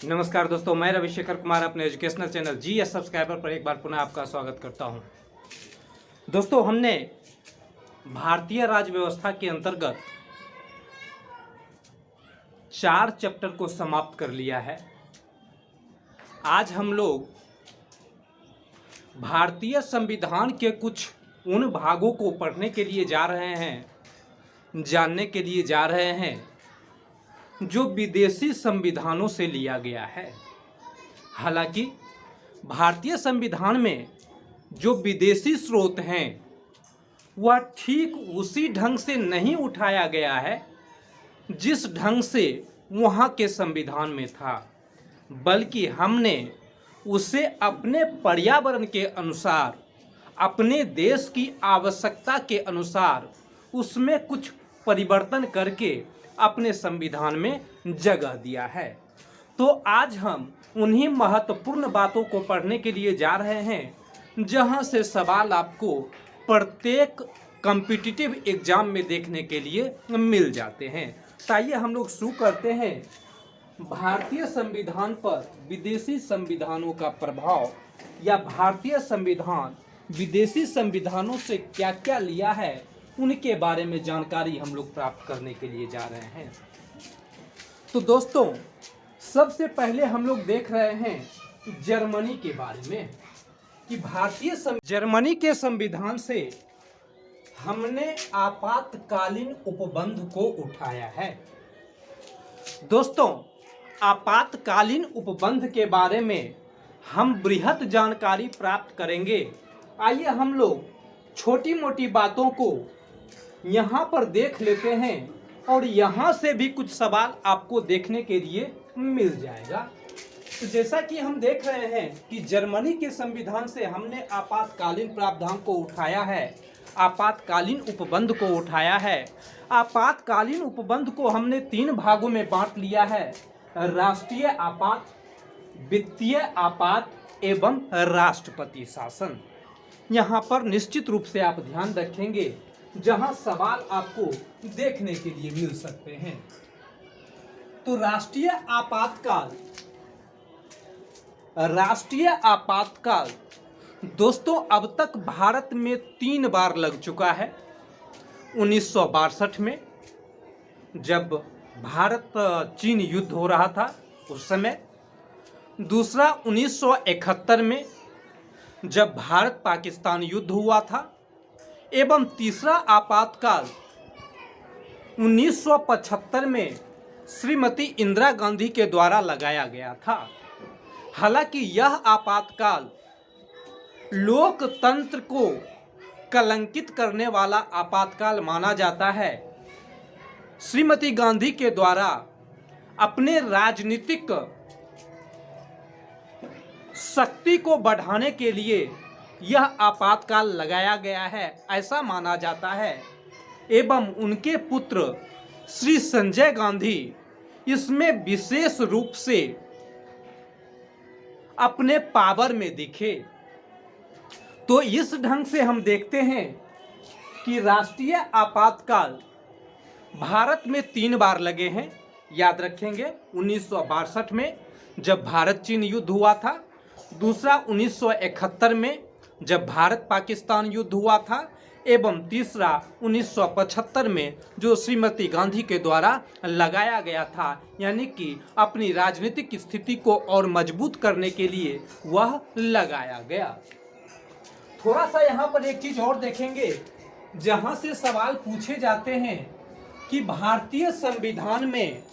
नमस्कार दोस्तों, मैं रविशेखर कुमार अपने एजुकेशनल चैनल जीएस सब्सक्राइबर पर एक बार पुनः आपका स्वागत करता हूं। दोस्तों, हमने भारतीय राज्य व्यवस्था के अंतर्गत 4 चैप्टर को समाप्त कर लिया है। आज हम लोग भारतीय संविधान के कुछ उन भागों को पढ़ने के लिए जा रहे हैं, जानने के लिए जा रहे हैं जो विदेशी संविधानों से लिया गया है। हालांकि भारतीय संविधान में जो विदेशी स्रोत हैं वह ठीक उसी ढंग से नहीं उठाया गया है जिस ढंग से वहाँ के संविधान में था, बल्कि हमने उसे अपने पर्यावरण के अनुसार, अपने देश की आवश्यकता के अनुसार उसमें कुछ परिवर्तन करके अपने संविधान में जगह दिया है। तो आज हम उन्हीं महत्वपूर्ण बातों को पढ़ने के लिए जा रहे हैं जहां से सवाल आपको प्रत्येक कॉम्पिटिटिव एग्जाम में देखने के लिए मिल जाते हैं। आइए हम लोग शुरू करते हैं भारतीय संविधान पर विदेशी संविधानों का प्रभाव, या भारतीय संविधान विदेशी संविधानों से क्या क्या लिया है उनके बारे में जानकारी हम लोग प्राप्त करने के लिए जा रहे हैं। तो दोस्तों, सबसे पहले हम लोग देख रहे हैं जर्मनी के बारे में कि जर्मनी के संविधान से हमने आपातकालीन उपबंध को उठाया है। दोस्तों, आपातकालीन उपबंध के बारे में हम बृहत जानकारी प्राप्त करेंगे। आइए हम लोग छोटी मोटी बातों को यहाँ पर देख लेते हैं और यहाँ से भी कुछ सवाल आपको देखने के लिए मिल जाएगा। तो जैसा कि हम देख रहे हैं कि जर्मनी के संविधान से हमने आपातकालीन प्रावधान को उठाया है, आपातकालीन उपबंध को उठाया है। आपातकालीन उपबंध को हमने 3 भागों में बांट लिया है: राष्ट्रीय आपात, वित्तीय आपात एवं राष्ट्रपति शासन। यहाँ पर निश्चित रूप से आप ध्यान रखेंगे जहां सवाल आपको देखने के लिए मिल सकते हैं। तो राष्ट्रीय आपातकाल दोस्तों अब तक भारत में 3 बार लग चुका है। 1962 में जब भारत चीन युद्ध हो रहा था उस समय, दूसरा 1971 में जब भारत पाकिस्तान युद्ध हुआ था, एवं तीसरा आपातकाल 1975 में श्रीमती इंदिरा गांधी के द्वारा लगाया गया था। हालांकि यह आपातकाल लोकतंत्र को कलंकित करने वाला आपातकाल माना जाता है। श्रीमती गांधी के द्वारा अपने राजनीतिक शक्ति को बढ़ाने के लिए यह आपातकाल लगाया गया है, ऐसा माना जाता है। एवं उनके पुत्र श्री संजय गांधी इसमें विशेष रूप से अपने पावर में दिखे। तो इस ढंग से हम देखते हैं कि राष्ट्रीय आपातकाल भारत में 3 बार लगे हैं। याद रखेंगे, 1962 में जब भारत चीन युद्ध हुआ था, दूसरा 1971 में जब भारत पाकिस्तान युद्ध हुआ था, एवं तीसरा 1975 में जो श्रीमती गांधी के द्वारा लगाया गया था, यानी कि अपनी राजनीतिक स्थिति को और मजबूत करने के लिए वह लगाया गया। थोड़ा सा यहाँ पर एक चीज और देखेंगे जहां से सवाल पूछे जाते हैं कि भारतीय संविधान में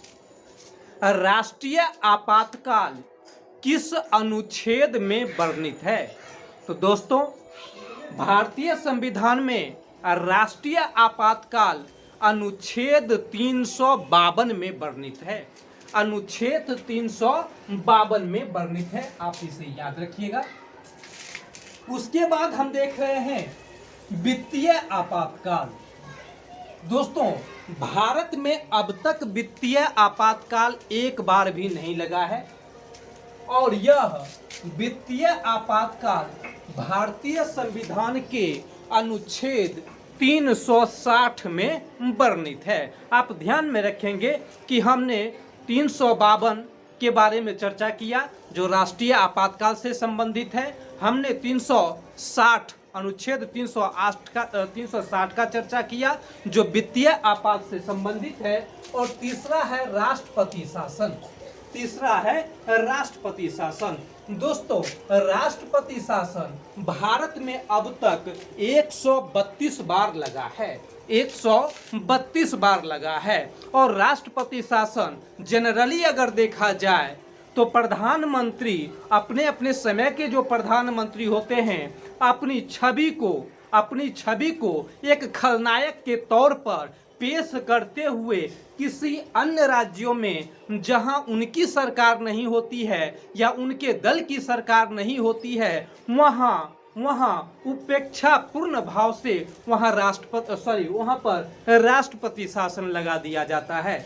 राष्ट्रीय आपातकाल किस अनुच्छेद में वर्णित है। तो दोस्तों, भारतीय संविधान में राष्ट्रीय आपातकाल अनुच्छेद 352 में वर्णित है। अनुच्छेद 352 में वर्णित है, आप इसे याद रखिएगा। उसके बाद हम देख रहे हैं वित्तीय आपातकाल। दोस्तों, भारत में अब तक वित्तीय आपातकाल एक बार भी नहीं लगा है और यह वित्तीय आपातकाल भारतीय संविधान के अनुच्छेद 360 में वर्णित है। आप ध्यान में रखेंगे कि हमने 352 के बारे में चर्चा किया जो राष्ट्रीय आपातकाल से संबंधित है। हमने 360 अनुच्छेद 360 का चर्चा किया जो वित्तीय आपात से संबंधित है। और तीसरा है राष्ट्रपति शासन। तीसरा है राष्ट्रपति शासन। दोस्तों, राष्ट्रपति शासन भारत में अब तक 132 बार लगा है, 132 बार लगा है। और राष्ट्रपति शासन जनरली अगर देखा जाए तो प्रधानमंत्री अपने अपने समय के जो प्रधानमंत्री होते हैं अपनी छवि को एक खलनायक के तौर पर पेश करते हुए किसी अन्य राज्यों में जहां उनकी सरकार नहीं होती है या उनके दल की सरकार नहीं होती है वहां उपेक्षापूर्ण भाव से वहां पर राष्ट्रपति शासन लगा दिया जाता है।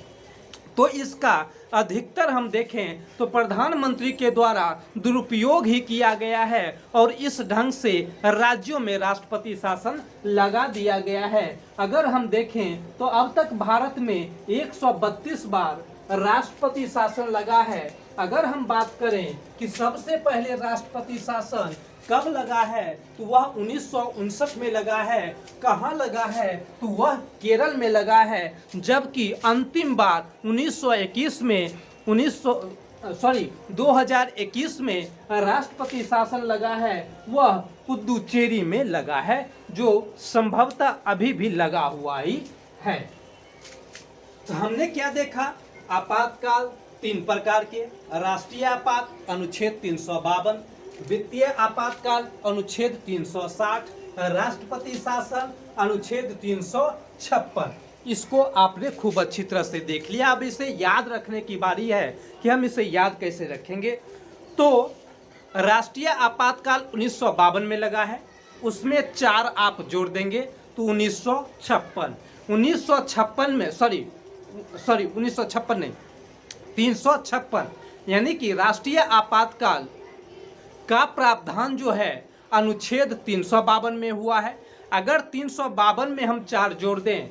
तो इसका अधिकतर हम देखें तो प्रधानमंत्री के द्वारा दुरुपयोग ही किया गया है और इस ढंग से राज्यों में राष्ट्रपति शासन लगा दिया गया है। अगर हम देखें तो अब तक भारत में 132 बार राष्ट्रपति शासन लगा है। अगर हम बात करें कि सबसे पहले राष्ट्रपति शासन कब लगा है तो वह 1959 में लगा है। कहाँ लगा है तो वह केरल में लगा है। जबकि अंतिम बार 2021 में राष्ट्रपति शासन लगा है वह पुदुचेरी में लगा है जो संभवतः अभी भी लगा हुआ ही है। तो हमने क्या देखा? आपातकाल 3 प्रकार के, राष्ट्रीय आपात अनुच्छेद 352, वित्तीय आपातकाल अनुच्छेद 360, राष्ट्रपति शासन अनुच्छेद 356। इसको आपने खूब अच्छी तरह से देख लिया। अब इसे याद रखने की बारी है कि हम इसे याद कैसे रखेंगे। तो राष्ट्रीय आपातकाल 1952 में लगा है, उसमें 4 आप जोड़ देंगे तो 356 यानी कि राष्ट्रीय आपातकाल का प्रावधान जो है अनुच्छेद 352 में हुआ है। अगर 352 में हम 4 जोड़ दें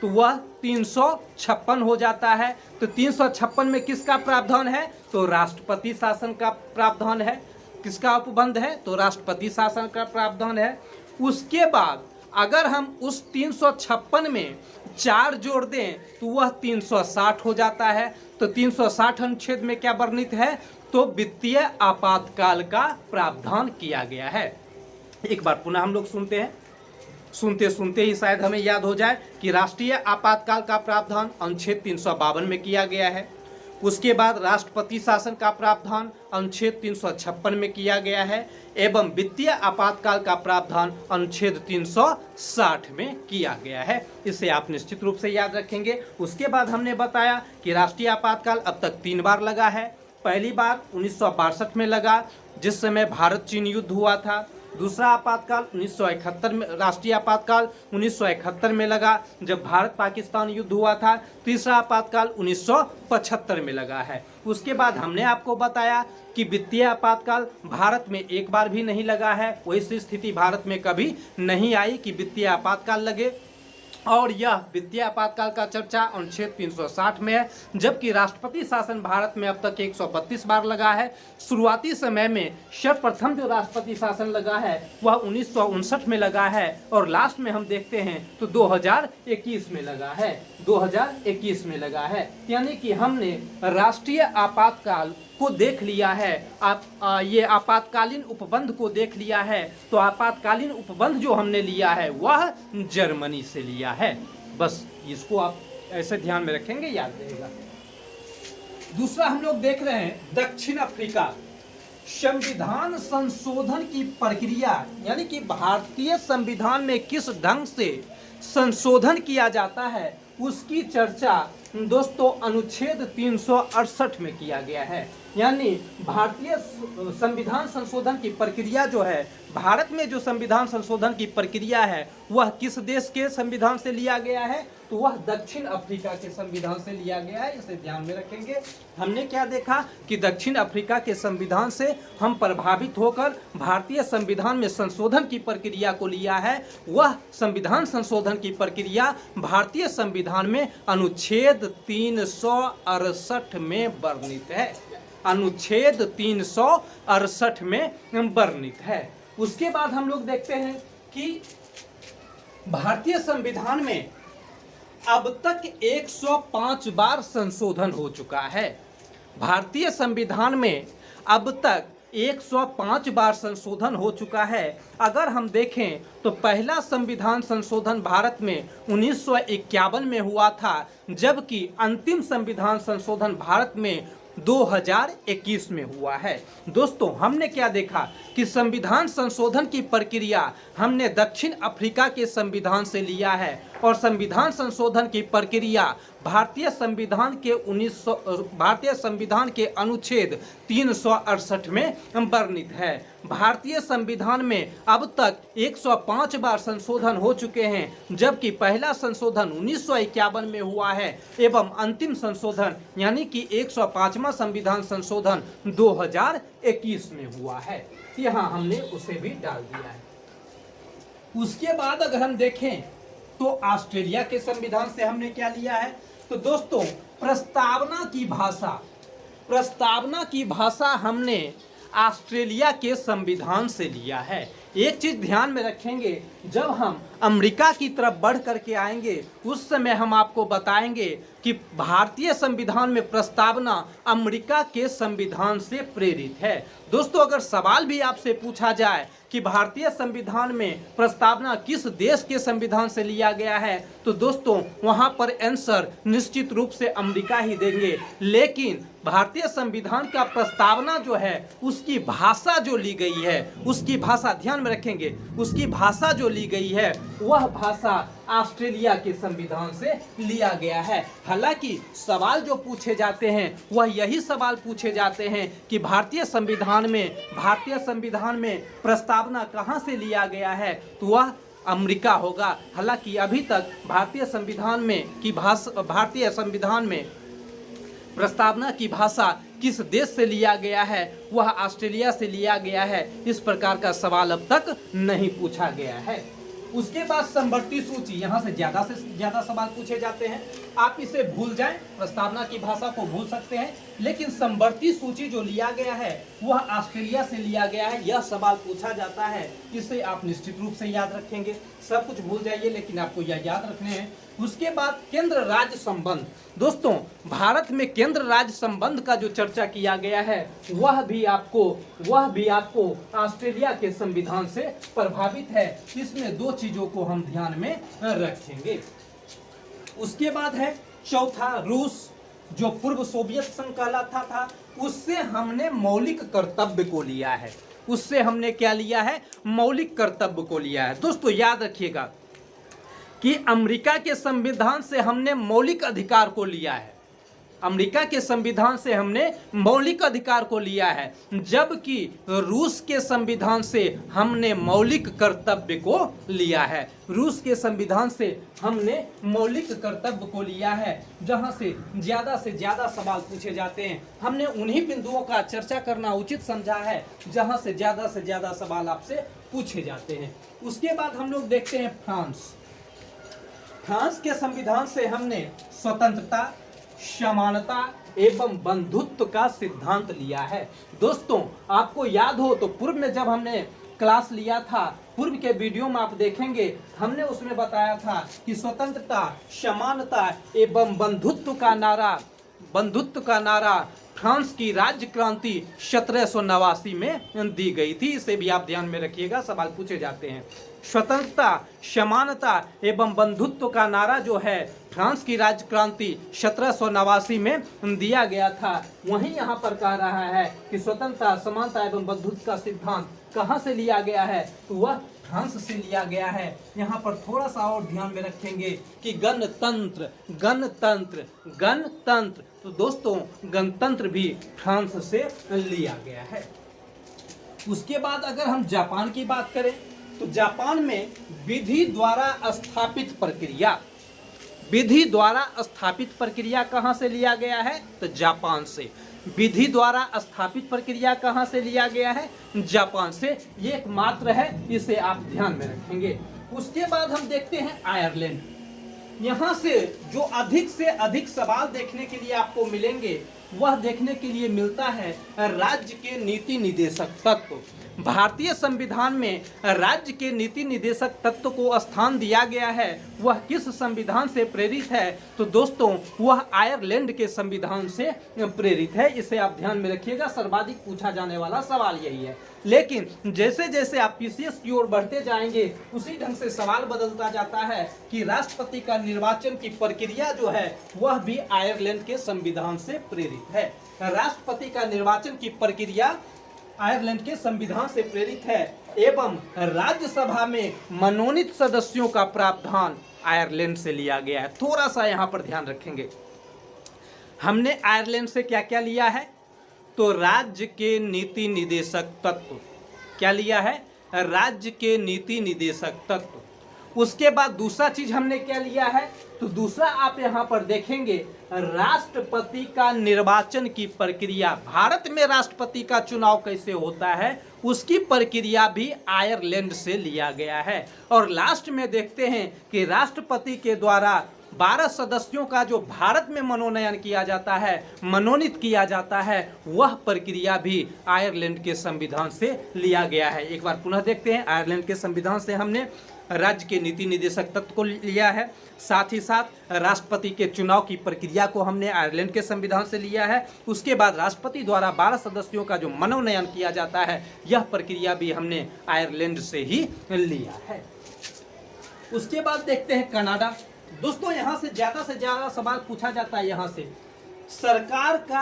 तो वह 356 हो जाता है। तो 356 में किसका प्रावधान है तो राष्ट्रपति शासन का प्रावधान है। किसका उपबंध है तो राष्ट्रपति शासन का प्रावधान है। उसके बाद अगर हम उस 356 में 4 जोड़ दें तो वह 360 हो जाता है। तो 360 अनुच्छेद में क्या वर्णित है तो वित्तीय आपातकाल का प्रावधान किया गया है। एक बार पुनः हम लोग सुनते हैं, सुनते सुनते ही शायद हमें याद हो जाए कि राष्ट्रीय आपातकाल का प्रावधान अनुच्छेद 352 में किया गया है। उसके बाद राष्ट्रपति शासन का प्रावधान अनुच्छेद 356 में किया गया है एवं वित्तीय आपातकाल का प्रावधान अनुच्छेद 360 में किया गया है। इसे आप निश्चित रूप से याद रखेंगे। उसके बाद हमने बताया कि राष्ट्रीय आपातकाल अब तक 3 बार लगा है। पहली बार 1962 में लगा जिस समय भारत चीन युद्ध हुआ था। दूसरा आपातकाल 1971 में, राष्ट्रीय आपातकाल 1971 में लगा जब भारत पाकिस्तान युद्ध हुआ था। तीसरा आपातकाल 1975 में लगा है। उसके बाद हमने आपको बताया कि वित्तीय आपातकाल भारत में एक बार भी नहीं लगा है। वैसी स्थिति भारत में कभी नहीं आई कि वित्तीय आपातकाल लगे। और यह वित्तीय आपातकाल का चर्चा अनुच्छेद 360 में है। जबकि राष्ट्रपति शासन भारत में अब तक 132 बार लगा है। शुरुआती समय में सर्वप्रथम जो राष्ट्रपति शासन लगा है वह 1959 में लगा है और लास्ट में हम देखते हैं तो 2021 में लगा है। 2021 में लगा है यानी कि हमने राष्ट्रीय आपातकाल को देख लिया है। ये आपातकालीन उपबंध को देख लिया है। तो आपातकालीन उपबंध जो हमने लिया है वह जर्मनी से लिया है। बस इसको आप ऐसे ध्यान में रखेंगे, याद रहेगा। दूसरा हम लोग देख रहे हैं दक्षिण अफ्रीका। संविधान संशोधन की प्रक्रिया यानी कि भारतीय संविधान में किस ढंग से संशोधन किया जाता है उसकी चर्चा दोस्तों अनुच्छेद 368 में किया गया है। यानी भारतीय संविधान संशोधन की प्रक्रिया जो है, भारत में जो संविधान संशोधन की प्रक्रिया है वह किस देश के संविधान से लिया गया है तो वह दक्षिण अफ्रीका के संविधान से लिया गया है। इसे ध्यान में रखेंगे। हमने क्या देखा कि दक्षिण अफ्रीका के संविधान से हम प्रभावित होकर भारतीय संविधान में संशोधन की प्रक्रिया को लिया है। वह संविधान संशोधन की प्रक्रिया भारतीय संविधान में अनुच्छेद 368 में वर्णित है। अनुच्छेद 368 में वर्णित है। उसके बाद हम लोग देखते हैं कि भारतीय संविधान में अब तक 105 बार संशोधन हो चुका है। भारतीय संविधान में अब तक 105 बार संशोधन हो चुका है। अगर हम देखें तो पहला संविधान संशोधन भारत में 1951 में हुआ था, जबकि अंतिम संविधान संशोधन भारत में 2021 में हुआ है। दोस्तों, हमने क्या देखा कि संविधान संशोधन की प्रक्रिया हमने दक्षिण अफ्रीका के संविधान से लिया है और संविधान संशोधन की प्रक्रिया भारतीय संविधान के अनुच्छेद 368 में वर्णित है। भारतीय संविधान में अब तक 105 बार संशोधन हो चुके हैं, जबकि पहला संशोधन 1951 में हुआ है एवं अंतिम संशोधन यानी कि 105वां संविधान संशोधन 2021 में हुआ है। यहाँ हमने उसे भी डाल दिया है। उसके बाद अगर हम देखें तो ऑस्ट्रेलिया के संविधान से हमने क्या लिया है, तो दोस्तों प्रस्तावना की भाषा हमने ऑस्ट्रेलिया के संविधान से लिया है। एक चीज ध्यान में रखेंगे, जब हम अमेरिका की तरफ बढ़ करके आएंगे उस समय हम आपको बताएंगे कि भारतीय संविधान में प्रस्तावना अमेरिका के संविधान से प्रेरित है। दोस्तों, अगर सवाल भी आपसे पूछा जाए कि भारतीय संविधान में प्रस्तावना किस देश के संविधान से लिया गया है, तो दोस्तों वहां पर आंसर निश्चित रूप से अमेरिका ही देंगे। लेकिन भारतीय संविधान का प्रस्तावना जो है उसकी भाषा जो ली गई है, उसकी भाषा ध्यान में रखेंगे, उसकी भाषा जो ली गई है वह भाषा ऑस्ट्रेलिया के संविधान से लिया गया है। हालांकि सवाल जो पूछे जाते हैं वह यही सवाल पूछे जाते हैं कि भारतीय संविधान में प्रस्तावना कहां से लिया गया है, तो वह अमेरिका होगा। हालांकि अभी तक भारतीय संविधान में प्रस्तावना की भाषा किस देश से लिया गया है वह ऑस्ट्रेलिया से लिया गया है, इस प्रकार का सवाल अब तक नहीं पूछा गया है। उसके बाद समवर्ती सूची, यहाँ से ज्यादा सवाल पूछे जाते हैं। आप इसे भूल जाएं, प्रस्तावना की भाषा को भूल सकते हैं, लेकिन समवर्ती सूची जो लिया गया है वह ऑस्ट्रेलिया से लिया गया है, यह सवाल पूछा जाता है। इसे आप निश्चित रूप से याद रखेंगे। सब कुछ भूल जाइए लेकिन आपको यह याद रखने हैं। उसके बाद केंद्र राज्य संबंध। दोस्तों, भारत में केंद्र राज्य संबंध का जो चर्चा किया गया है वह भी आपको ऑस्ट्रेलिया के संविधान से प्रभावित है। इसमें दो चीजों को हम ध्यान में रखेंगे। उसके बाद है चौथा, रूस जो पूर्व सोवियत संघ कहलाता था, उससे हमने मौलिक कर्तव्य को लिया है। उससे हमने क्या लिया है? मौलिक कर्तव्य को लिया है। दोस्तों याद रखिएगा कि अमेरिका के संविधान से हमने मौलिक अधिकार को लिया है। अमेरिका के संविधान से हमने मौलिक अधिकार को लिया है, जबकि रूस के संविधान से हमने मौलिक कर्तव्य को लिया है। रूस के संविधान से हमने मौलिक कर्तव्य को लिया है। जहां से ज्यादा सवाल पूछे जाते हैं, हमने उन्हीं बिंदुओं का चर्चा करना उचित समझा है जहां से ज्यादा सवाल आपसे पूछे जाते हैं। उसके बाद हम लोग देखते हैं फ्रांस के संविधान से हमने स्वतंत्रता, समानता एवं बंधुत्व का सिद्धांत लिया है। दोस्तों आपको याद हो तो पूर्व में जब हमने क्लास लिया था, पूर्व के वीडियो में आप देखेंगे, हमने उसमें बताया था कि स्वतंत्रता, समानता एवं बंधुत्व का नारा फ्रांस की राज्य क्रांति 1789 में दी गई थी। इसे भी आप ध्यान में रखिएगा, सवाल पूछे जाते हैं। स्वतंत्रता, समानता एवं बंधुत्व का नारा जो है फ्रांस की राज्य क्रांति 1789 में दिया गया था। वहीं यहाँ पर कह रहा है कि स्वतंत्रता, समानता एवं बंधुत्व का सिद्धांत कहाँ से लिया गया है, तो वह फ्रांस से लिया गया है। यहाँ पर थोड़ा सा और ध्यान में रखेंगे कि गणतंत्र, तो दोस्तों गणतंत्र भी फ्रांस से लिया गया है। उसके बाद अगर हम जापान की बात करें तो जापान में विधि द्वारा स्थापित प्रक्रिया कहाँ से लिया गया है, तो जापान से। विधि द्वारा स्थापित प्रक्रिया कहाँ से लिया गया है, जापान से। ये एक मात्र है, इसे आप ध्यान में रखेंगे। उसके बाद हम देखते हैं आयरलैंड। यहाँ से जो अधिक से अधिक सवाल देखने के लिए आपको मिलेंगे वह देखने के लिए मिलता है राज्य के नीति निदेशक तत्व। भारतीय संविधान में राज्य के नीति निदेशक तत्व को स्थान दिया गया है, वह किस संविधान से प्रेरित है? तो दोस्तों वह आयरलैंड के संविधान से प्रेरित है। इसे आप ध्यान में रखिएगा, सर्वाधिक पूछा जाने वाला सवाल यही है। लेकिन जैसे जैसे आप पीसीएस की ओर बढ़ते जाएंगे उसी ढंग से सवाल बदलता जाता है कि राष्ट्रपति का निर्वाचन की प्रक्रिया जो है वह भी आयरलैंड के संविधान से प्रेरित है। राष्ट्रपति का निर्वाचन की प्रक्रिया आयरलैंड के संविधान से प्रेरित है एवं राज्यसभा में मनोनीत सदस्यों का प्रावधान आयरलैंड से लिया गया है। थोड़ा सा यहाँ पर ध्यान रखेंगे, हमने आयरलैंड से क्या क्या लिया है? तो राज्य के नीति निदेशक तत्व। क्या लिया है? राज्य के नीति निदेशक तत्व। उसके बाद दूसरा चीज हमने क्या लिया है? तो दूसरा आप यहाँ पर देखेंगे राष्ट्रपति का निर्वाचन की प्रक्रिया। भारत में राष्ट्रपति का चुनाव कैसे होता है उसकी प्रक्रिया भी आयरलैंड से लिया गया है। और लास्ट में देखते हैं कि राष्ट्रपति के द्वारा 12 सदस्यों का जो भारत में मनोनयन किया जाता है, मनोनीत किया जाता है, वह प्रक्रिया भी आयरलैंड के संविधान से लिया गया है। एक बार पुनः देखते हैं, आयरलैंड के संविधान से हमने राज्य के नीति निदेशक तत्व को लिया है, साथ ही साथ राष्ट्रपति के चुनाव की प्रक्रिया को हमने आयरलैंड के संविधान से लिया है। उसके बाद राष्ट्रपति द्वारा 12 सदस्यों का जो मनोनयन किया जाता है, यह प्रक्रिया भी हमने आयरलैंड से ही लिया है। उसके बाद देखते हैं कनाडा। दोस्तों यहाँ से ज्यादा सवाल पूछा जाता है। यहाँ से सरकार का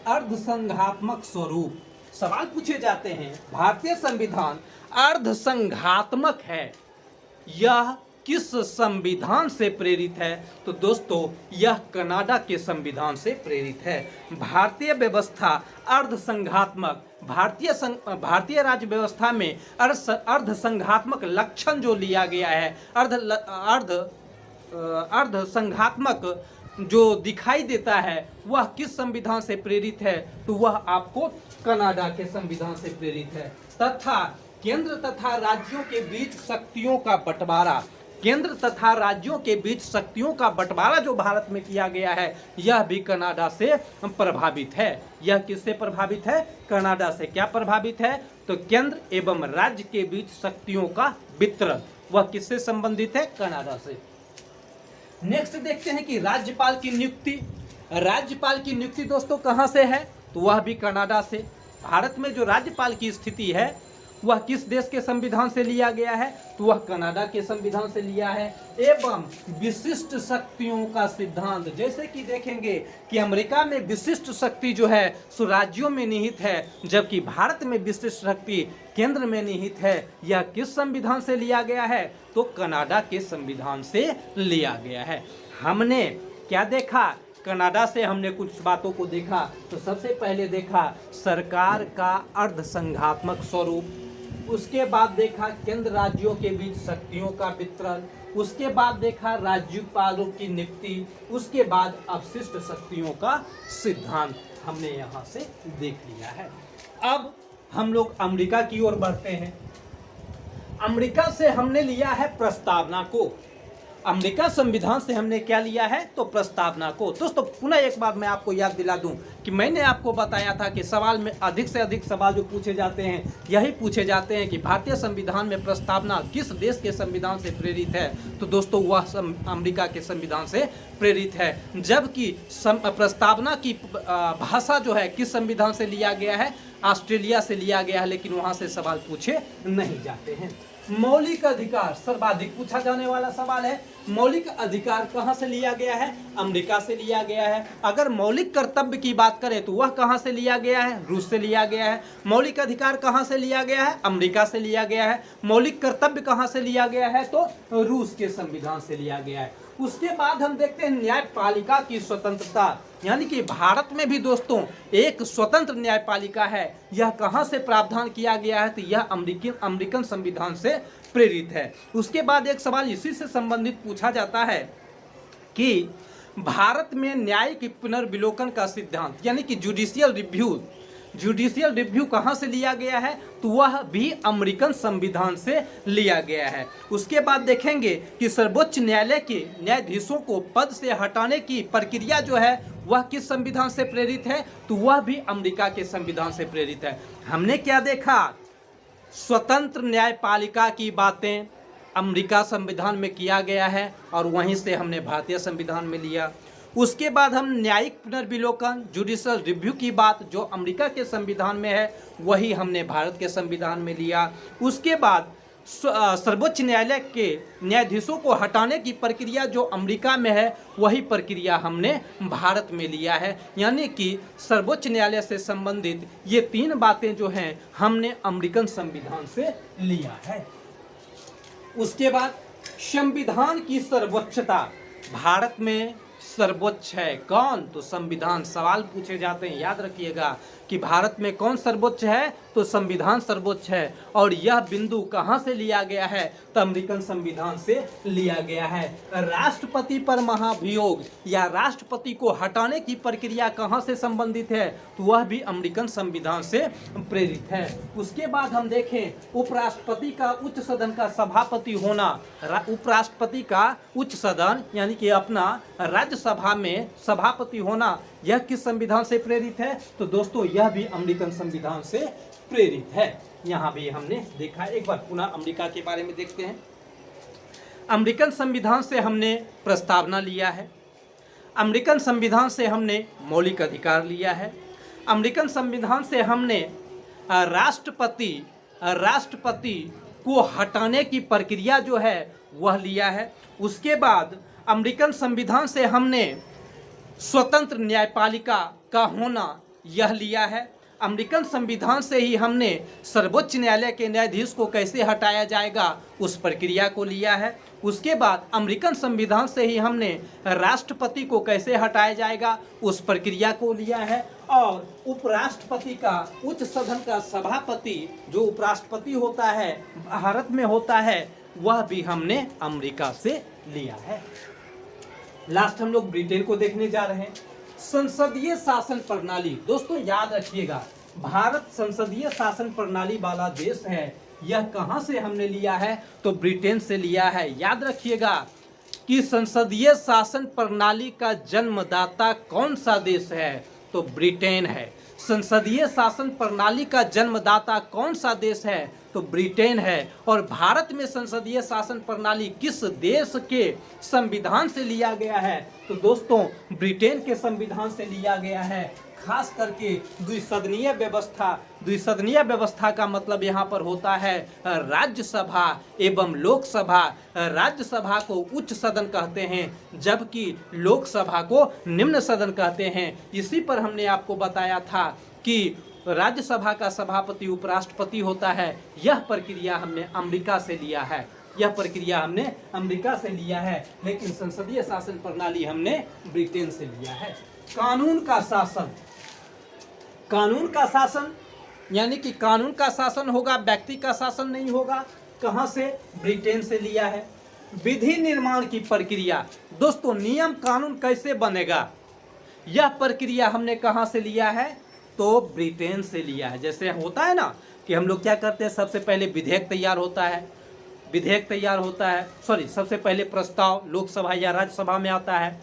अर्धसंघात्मक स्वरूप सवाल पूछे जाते हैं। भारतीय संविधान अर्धसंघात्मक है, यह किस संविधान से प्रेरित है? तो दोस्तों यह कनाडा के संविधान से प्रेरित है। भारतीय व्यवस्था अर्धसंघात्मक, भारतीय राज्य व्यवस्था में अर्धसंघात्मक लक्षण जो लिया गया है, अर्धसंघात्मक जो दिखाई देता है वह किस संविधान से प्रेरित है? तो वह आपको कनाडा के संविधान से प्रेरित है। तथा केंद्र तथा राज्यों के बीच शक्तियों का बंटवारा, केंद्र तथा राज्यों के बीच शक्तियों का बंटवारा जो भारत में किया गया है, यह भी कनाडा से प्रभावित है। यह किससे प्रभावित है? कनाडा से। क्या प्रभावित है? तो केंद्र एवं राज्य के बीच शक्तियों का वितरण, वह किससे संबंधित है? कनाडा से। नेक्स्ट देखते हैं कि राज्यपाल की नियुक्ति। राज्यपाल की नियुक्ति दोस्तों कहां से है? तो वह भी कनाडा से। भारत में जो राज्यपाल की स्थिति है वह किस देश के संविधान से लिया गया है? तो वह कनाडा के संविधान से लिया है। एवं विशिष्ट शक्तियों का सिद्धांत, जैसे कि देखेंगे कि अमेरिका में विशिष्ट शक्ति जो है सो राज्यों में निहित है, जबकि भारत में विशिष्ट शक्ति केंद्र में निहित है। यह किस संविधान से लिया गया है? तो कनाडा के संविधान से लिया गया है। हमने क्या देखा? कनाडा से हमने कुछ बातों को देखा। तो सबसे पहले देखा सरकार का अर्धसंघात्मक स्वरूप, उसके बाद देखा केंद्र राज्यों के बीच शक्तियों का वितरण, उसके बाद देखा राज्यपालों की नियुक्ति, उसके बाद अवशिष्ट शक्तियों का सिद्धांत हमने यहाँ से देख लिया है। अब हम लोग अमेरिका की ओर बढ़ते हैं। अमेरिका से हमने लिया है प्रस्तावना को। अमेरिका संविधान से हमने क्या लिया है? तो प्रस्तावना को। दोस्तों पुनः एक बार मैं आपको याद दिला दूं कि मैंने आपको बताया था कि सवाल में अधिक से अधिक सवाल जो पूछे जाते हैं यही पूछे जाते हैं कि भारतीय संविधान में प्रस्तावना किस देश के संविधान से प्रेरित है? तो दोस्तों वह अमेरिका के संविधान से प्रेरित है। जबकि प्रस्तावना की भाषा जो है किस संविधान से लिया गया है? ऑस्ट्रेलिया से लिया गया है, लेकिन वहाँ से सवाल पूछे नहीं जाते हैं। मौलिक अधिकार सर्वाधिक पूछा जाने वाला सवाल है। मौलिक अधिकार कहां से लिया गया है? अमेरिका से लिया गया है। अगर मौलिक कर्तव्य की बात करें तो वह कहां से लिया गया है? रूस से लिया गया है। मौलिक अधिकार कहां से लिया गया है? अमेरिका से लिया गया है। मौलिक कर्तव्य कहां से लिया गया है? तो रूस के संविधान से लिया गया है। उसके बाद हम देखते हैं न्यायपालिका की स्वतंत्रता, यानी कि भारत में भी दोस्तों एक स्वतंत्र न्यायपालिका है। यह कहां से प्रावधान किया गया है? तो यह अमेरिकन संविधान से प्रेरित है। उसके बाद एक सवाल इसी से संबंधित पूछा जाता है कि भारत में न्यायिक पुनर्विलोकन का सिद्धांत, यानी कि जुडिशियल रिव्यू, जुडिशियल रिव्यू कहाँ से लिया गया है, तो वह भी अमेरिकन संविधान से लिया गया है। उसके बाद देखेंगे कि सर्वोच्च न्यायालय के न्यायाधीशों को पद से हटाने की प्रक्रिया जो है वह किस संविधान से प्रेरित है, तो वह भी अमेरिका के संविधान से प्रेरित है। हमने क्या देखा, स्वतंत्र न्यायपालिका की बातें अमेरिका संविधान में किया गया है और वहीं से हमने भारतीय संविधान में लिया। उसके बाद हम न्यायिक पुनर्विलोकन जुडिशियल रिव्यू की बात जो अमेरिका के संविधान में है वही हमने भारत के संविधान में लिया। उसके बाद सर्वोच्च न्यायालय के न्यायाधीशों को हटाने की प्रक्रिया जो अमेरिका में है वही प्रक्रिया हमने भारत में लिया है। यानी कि सर्वोच्च न्यायालय से संबंधित ये 3 बातें जो हैं हमने अमेरिकन संविधान से लिया है। उसके बाद संविधान की सर्वोच्चता, भारत में सर्वोच्च है कौन, तो संविधान। सवाल पूछे जाते हैं, याद रखिएगा कि भारत में कौन सर्वोच्च है, तो संविधान सर्वोच्च है। और यह बिंदु कहाँ से लिया गया है, तो अमेरिकन संविधान से लिया गया है। राष्ट्रपति पर महाभियोग या राष्ट्रपति को हटाने की प्रक्रिया कहाँ से संबंधित है, तो वह भी अमेरिकन संविधान से प्रेरित है। उसके बाद हम देखें उपराष्ट्रपति का उच्च सदन का सभापति होना, उपराष्ट्रपति का उच्च सदन यानी कि अपना राज्यसभा में सभापति होना, यह किस संविधान से प्रेरित है, तो दोस्तों यह भी अमेरिकन संविधान से प्रेरित है। यहाँ भी हमने देखा। एक बार पुनः अमेरिका के बारे में देखते हैं। अमेरिकन संविधान से हमने प्रस्तावना लिया है, अमेरिकन संविधान से हमने मौलिक अधिकार लिया है, अमेरिकन संविधान से हमने राष्ट्रपति को हटाने की प्रक्रिया जो है वह लिया है। उसके बाद अमेरिकन संविधान से हमने स्वतंत्र न्यायपालिका का होना यह लिया है। अमेरिकन संविधान से ही हमने सर्वोच्च न्यायालय के न्यायाधीश को कैसे हटाया जाएगा उस प्रक्रिया को लिया है। उसके बाद अमेरिकन संविधान से ही हमने राष्ट्रपति को कैसे हटाया जाएगा उस प्रक्रिया को लिया है। और उपराष्ट्रपति का उच्च सदन का सभापति जो उपराष्ट्रपति होता है भारत में होता है वह भी हमने अमेरिका से लिया है। लास्ट हम लोग ब्रिटेन को देखने जा रहे हैं। संसदीय शासन प्रणाली, दोस्तों याद रखिएगा भारत संसदीय शासन प्रणाली वाला देश है। यह कहां से हमने लिया है, तो ब्रिटेन से लिया है। याद रखिएगा कि संसदीय शासन प्रणाली का जन्मदाता कौन सा देश है, तो ब्रिटेन है। संसदीय शासन प्रणाली का जन्मदाता कौन सा देश है, तो ब्रिटेन है। और भारत में संसदीय शासन प्रणाली किस देश के संविधान से लिया गया है, तो दोस्तों ब्रिटेन के संविधान से लिया गया है। खास करके द्विसदनीय व्यवस्था, द्विसदनीय व्यवस्था का मतलब यहाँ पर होता है राज्यसभा एवं लोकसभा। राज्यसभा को उच्च सदन कहते हैं जबकि लोकसभा को निम्न सदन कहते हैं। इसी पर हमने आपको बताया था कि राज्यसभा का सभापति उपराष्ट्रपति होता है। यह प्रक्रिया हमने अमेरिका से लिया है, यह प्रक्रिया हमने अमेरिका से लिया है, लेकिन संसदीय शासन प्रणाली हमने ब्रिटेन से लिया है। कानून का शासन, कानून का शासन यानी कि कानून का शासन होगा, व्यक्ति का शासन नहीं होगा। कहां से, ब्रिटेन से लिया है। विधि निर्माण की प्रक्रिया, दोस्तों नियम कानून कैसे बनेगा यह प्रक्रिया हमने कहां से लिया है, तो ब्रिटेन से लिया है। जैसे होता है ना कि हम लोग क्या करते हैं, सबसे पहले विधेयक तैयार होता है, विधेयक तैयार होता है सबसे पहले प्रस्ताव लोकसभा या राज्यसभा में आता है,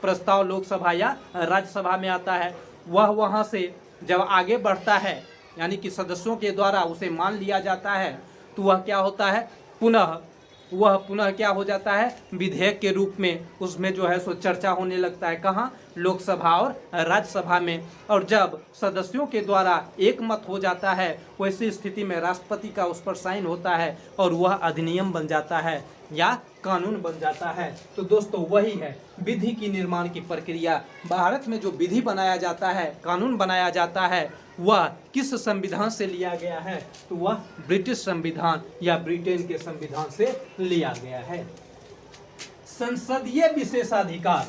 प्रस्ताव लोकसभा या राज्यसभा में आता है। वह वहाँ से जब आगे बढ़ता है यानी कि सदस्यों के द्वारा उसे मान लिया जाता है तो वह क्या होता है, पुनः क्या हो जाता है, विधेयक के रूप में उसमें जो है सो चर्चा होने लगता है। कहाँ, लोकसभा और राज्यसभा में। और जब सदस्यों के द्वारा एक मत हो जाता है वैसी स्थिति में राष्ट्रपति का उस पर साइन होता है और वह अधिनियम बन जाता है या कानून बन जाता है। तो दोस्तों वही है विधि की निर्माण की प्रक्रिया। भारत में जो विधि बनाया जाता है, कानून बनाया जाता है, वह किस संविधान से लिया गया है, तो वह ब्रिटिश संविधान या ब्रिटेन के संविधान से लिया गया है। संसदीय विशेषाधिकार,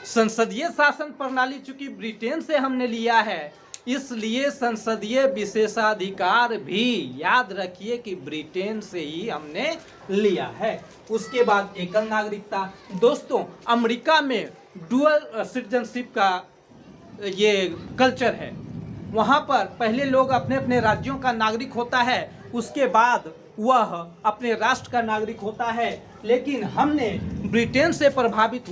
संसदीय शासन प्रणाली चूंकि ब्रिटेन से हमने लिया है इसलिए संसदीय विशेषाधिकार भी याद रखिए कि ब्रिटेन से ही हमने लिया है। उसके बाद एकल नागरिकता, दोस्तों अमेरिका में डुअल सिटीजनशिप का ये कल्चर है। वहाँ पर पहले लोग अपने अपने राज्यों का नागरिक होता है, उसके बाद वह अपने राष्ट्र का नागरिक होता है। लेकिन हमने ब्रिटेन से प्रभावित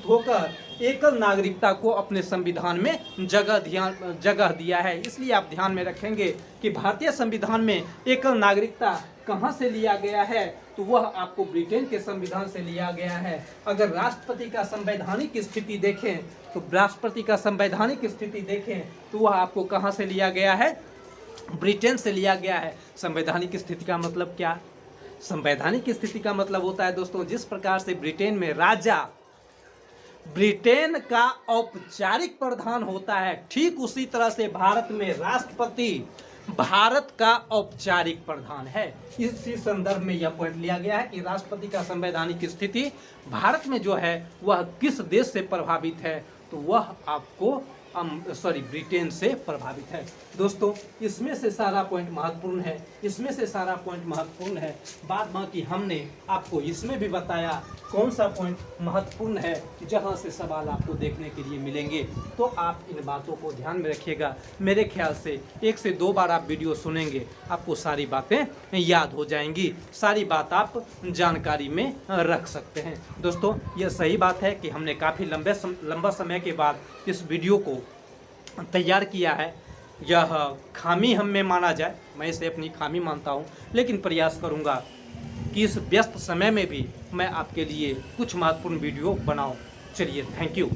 होकर एकल नागरिकता को अपने संविधान में जगह दिया है। इसलिए आप ध्यान में रखेंगे कि भारतीय संविधान में एकल नागरिकता कहाँ से लिया गया है, तो वह आपको ब्रिटेन के संविधान से लिया गया है। अगर राष्ट्रपति का संवैधानिक स्थिति देखें तो वह आपको कहाँ से लिया गया है, ब्रिटेन से लिया गया है। संवैधानिक स्थिति का मतलब क्या? संवैधानिक स्थिति का मतलब होता है दोस्तों, जिस प्रकार से ब्रिटेन में राजा ब्रिटेन का औपचारिक प्रधान होता है, ठीक उसी तरह से भारत में राष्ट्रपति भारत का औपचारिक प्रधान है। इसी संदर्भ में यह पॉइंट लिया गया है कि राष्ट्रपति का संवैधानिक स्थिति भारत में जो है वह किस देश से प्रभावित है, तो वह आपको ब्रिटेन से प्रभावित है। दोस्तों इसमें से सारा पॉइंट महत्वपूर्ण है, बाद बाकी हमने आपको इसमें भी बताया कौन सा पॉइंट महत्वपूर्ण है, जहां से सवाल आपको देखने के लिए मिलेंगे। तो आप इन बातों को ध्यान में रखिएगा। मेरे ख्याल से 1 से 2 बार आप वीडियो सुनेंगे, आपको सारी बातें याद हो जाएंगी, सारी बात आप जानकारी में रख सकते हैं। दोस्तों यह सही बात है कि हमने काफ़ी लंबा समय के बाद इस वीडियो को तैयार किया है। यह खामी हम में माना जाए, मैं इसे अपनी खामी मानता हूँ, लेकिन प्रयास करूँगा कि इस व्यस्त समय में भी मैं आपके लिए कुछ महत्वपूर्ण वीडियो बनाऊँ। चलिए, थैंक यू।